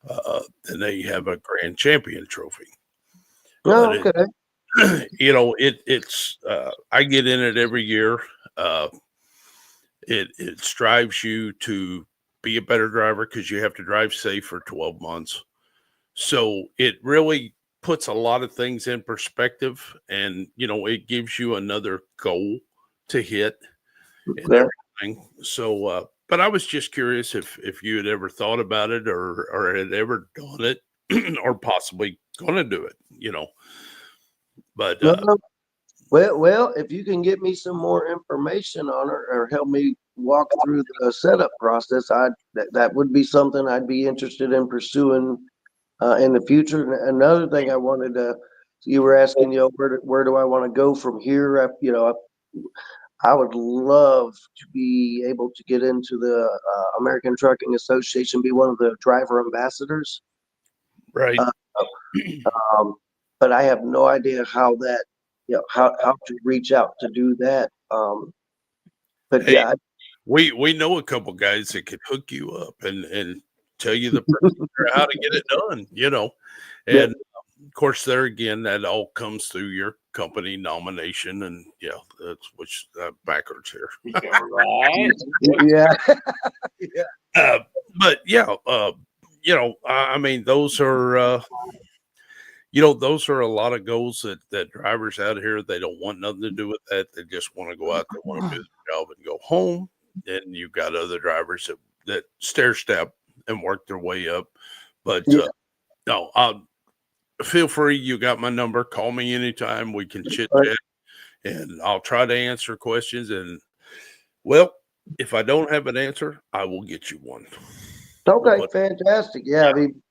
and they have a grand champion trophy. Oh, But okay. it's I get in it every year. It strives you to be a better driver because you have to drive safe for 12 months. So it really puts a lot of things in perspective, and it gives you another goal to hit and Okay. everything. So but I was just curious if you had ever thought about it, or had ever done it or possibly gonna do it. But Well, if you can get me some more information on it, or help me walk through the setup process, that would be something I'd be interested in pursuing in the future. And another thing I wanted to, you were asking, where do I want to go from here? I would love to be able to get into the American Trucking Association, be one of the driver ambassadors. right. Uh, um, but I have no idea how that, how to reach out to do that. But Hey, yeah, we know a couple guys that could hook you up and tell you the procedure how to get it done. that, And of course, there again, that all comes through your company nomination, and that's which backwards here. Right. yeah, yeah, Uh, but yeah, I mean, those are a lot of goals that drivers out here, they don't want nothing to do with that. They just want to go out there, want to do the job and go home. And you've got other drivers that stair step and work their way up. But yeah. no, feel free. You got my number. Call me anytime. We can chit Right. chat, and I'll try to answer questions. And well, if I don't have an answer, I will get you one. Okay, But fantastic. Yeah, I mean,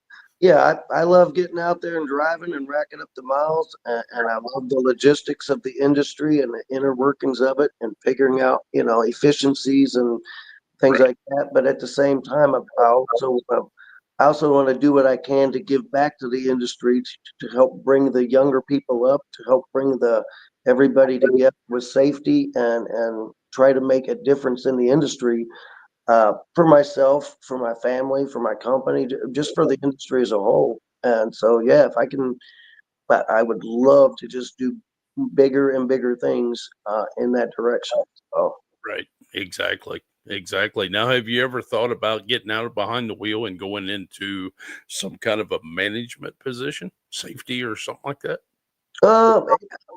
yeah, I love getting out there and driving and racking up the miles, and I love the logistics of the industry and the inner workings of it, and figuring out, efficiencies and things right, like that. But at the same time, I also want to do what I can to give back to the industry, to help bring the younger people up, to help bring everybody together with safety, and try to make a difference in the industry, for myself, for my family, for my company, just for the industry as a whole. And so, yeah, if I can, but I would love to just do bigger and bigger things in that direction. So, right. Exactly. Now, have you ever thought about getting out of behind the wheel and going into some kind of a management position, safety or something like that? um,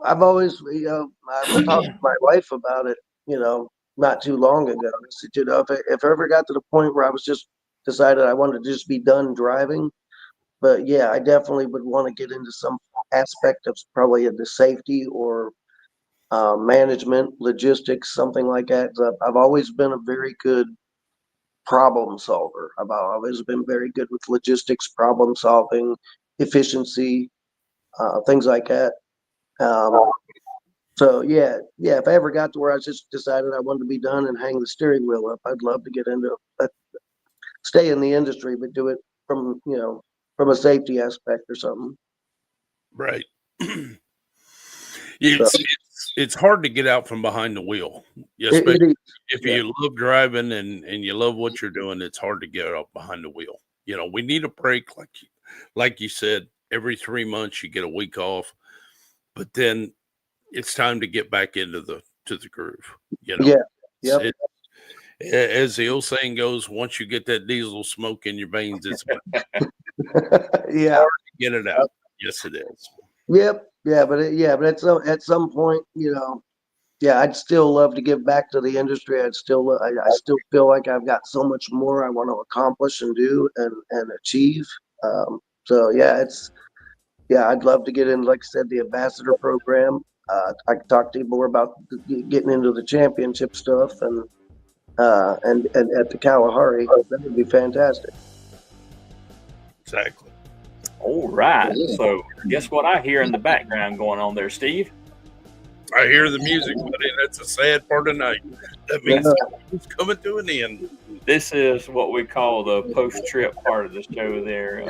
I've always, I was talking to my wife about it, not too long ago. I said, if I ever got to the point where I was just decided I wanted to just be done driving, but yeah, I definitely would want to get into some aspect of probably the safety, or management, logistics, something like that. 'Cause I've always been a very good problem solver. I've always been very good with logistics, problem solving, efficiency, things like that. So if I ever got to where I just decided I wanted to be done and hang the steering wheel up, I'd love to get into stay in the industry, but do it from from a safety aspect or something. Right. So, It's hard to get out from behind the wheel, it especially is. if Yeah. you love driving and you love what you're doing. It's hard to get up behind the wheel. We need a break, like you said. Every 3 months you get a week off, but then it's time to get back into the groove. Yeah. Yep. As the old saying goes, once you get that diesel smoke in your veins, it's Yeah. hard to get it out. Yes, it is. Yep. Yeah. But at some point, I'd still love to give back to the industry. I still feel like I've got so much more I want to accomplish and do and achieve. So I'd love to get in, like I said, the ambassador program. I could talk to you more about getting into the championship stuff and at the Kalahari. That would be fantastic. Exactly. All right. So guess what I hear in the background going on there, Steve? I hear the music, buddy. That's a sad part of the night. That means it's coming to an end. This is what we call the post-trip part of the show there,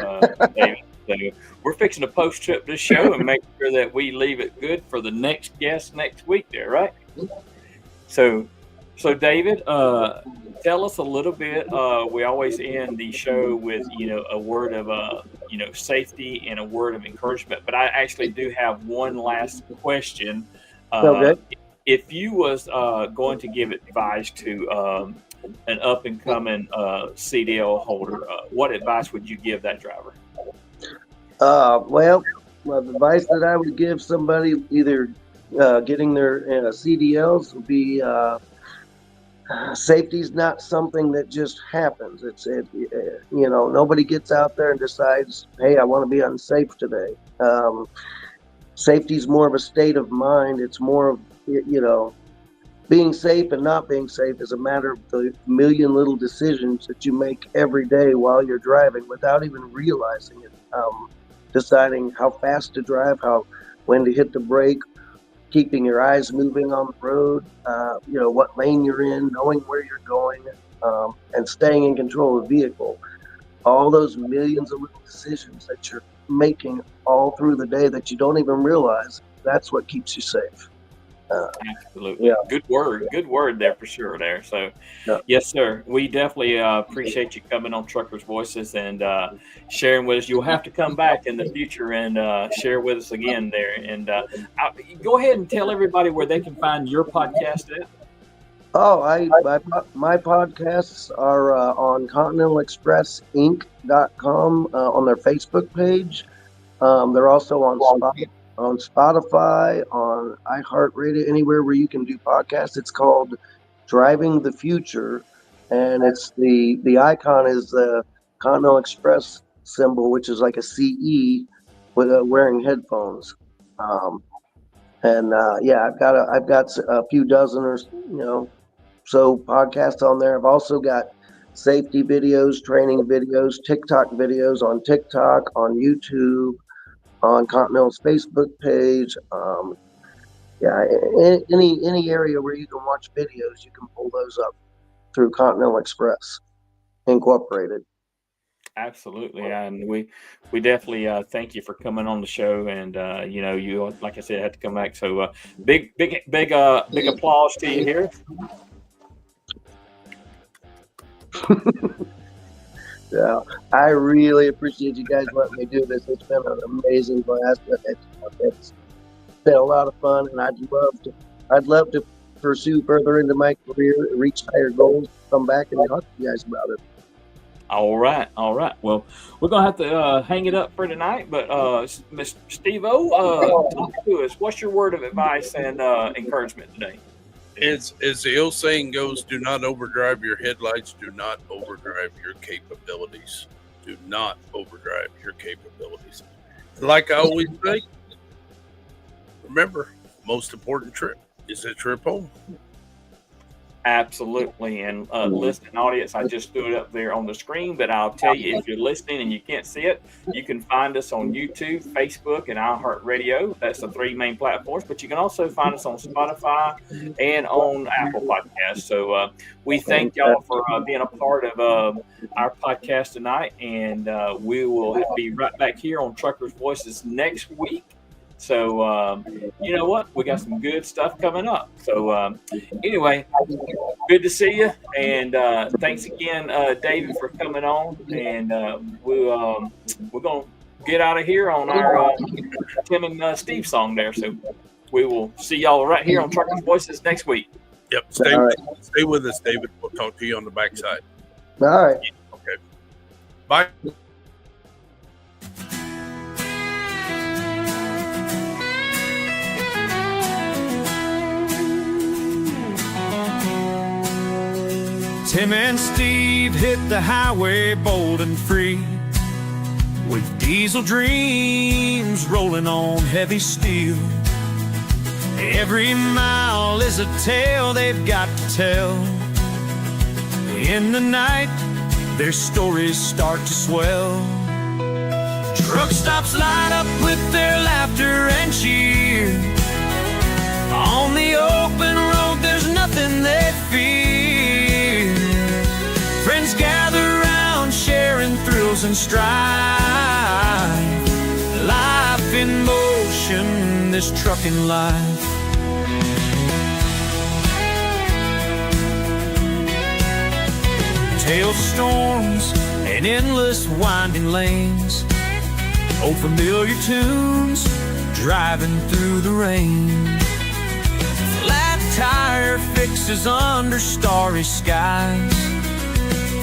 David. So we're fixing to post-trip this show and make sure that we leave it good for the next guest next week there, right? So David, tell us a little bit. We always end the show with, a word of, safety and a word of encouragement. But I actually do have one last question. Okay. If you was going to give advice to an up-and-coming CDL holder, what advice would you give that driver? Well, the advice that I would give somebody either getting their CDLs would be safety's not something that just happens. Nobody gets out there and decides, hey, I want to be unsafe today. Safety's more of a state of mind. It's more of, being safe and not being safe is a matter of the million little decisions that you make every day while you're driving without even realizing it. Deciding how fast to drive, when to hit the brake, keeping your eyes moving on the road, what lane you're in, knowing where you're going, and staying in control of the vehicle. All those millions of little decisions that you're making all through the day that you don't even realize, that's what keeps you safe. Absolutely. Yeah. Good word there for sure there. So yes, sir. We definitely appreciate you coming on Truckers Voices and sharing with us. You'll have to come back in the future and share with us again there. And go ahead and tell everybody where they can find your podcast at. Oh, my podcasts are on ContinentalExpressInc.com on their Facebook page. They're also on Spotify, on iHeartRadio, anywhere where you can do podcasts. It's called Driving the Future, and it's the icon is the Continental Express symbol, which is like a CE with wearing headphones. I've got a few dozen or so podcasts on there. I've also got safety videos, training videos, TikTok videos on TikTok, on YouTube, on Continental's Facebook page. Any area where you can watch videos, you can pull those up through Continental Express Incorporated. Absolutely, and we definitely thank you for coming on the show. And you, like I said, had to come back. So big applause to you here. Yeah, I really appreciate you guys letting me do this. It's been an amazing blast. It's been a lot of fun, and I'd love to pursue further into my career, reach higher goals, come back and talk to you guys about it. All right. Well, we're gonna have to hang it up for tonight. But Mr. Steve-O, talk to us. What's your word of advice and encouragement today? As the old saying goes, do not overdrive your headlights. Do not overdrive your capabilities. Do not overdrive your capabilities. Like I always say, remember, most important trip is the trip home. Absolutely. And listening audience, I just threw it up there on the screen, but I'll tell you, if you're listening and you can't see it, you can find us on YouTube, Facebook, and iHeartRadio. That's the 3 main platforms, but you can also find us on Spotify and on Apple Podcasts. So we thank y'all for being a part of our podcast tonight, and we will be right back here on Truckers Voices next week. So, you know what? We got some good stuff coming up. So, anyway, good to see you. And thanks again, David, for coming on. And we're going to get out of here on our Tim and Steve song there. So we will see y'all right here on Truckers Voices next week. Yep. Stay with us, David. We'll talk to you on the backside. All right. Okay. Bye. Tim and Steve hit the highway bold and free, with diesel dreams rolling on heavy steel. Every mile is a tale they've got to tell. In the night, their stories start to swell. Truck stops light up with their laughter and cheer. On the open road, there's nothing they fear. Friends gather round, sharing thrills and strife. Life in motion, this trucking life. Hailstorms and endless winding lanes, old familiar tunes driving through the rain. Flat tire fixes under starry skies,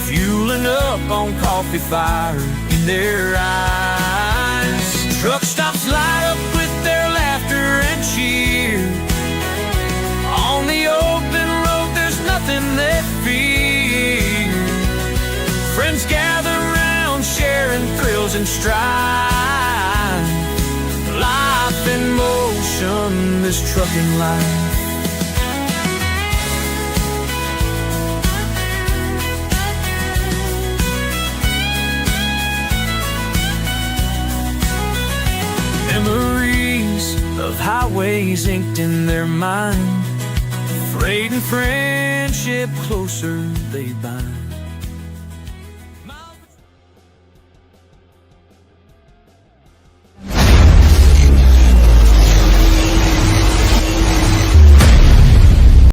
fueling up on coffee fire in their eyes. Truck stops light up with their laughter and cheer. On the open road, there's nothing they fear. Friends gather round, sharing thrills and strife. Life in motion, this trucking life. Memories of highways inked in their mind, freight and friendship closer they bind.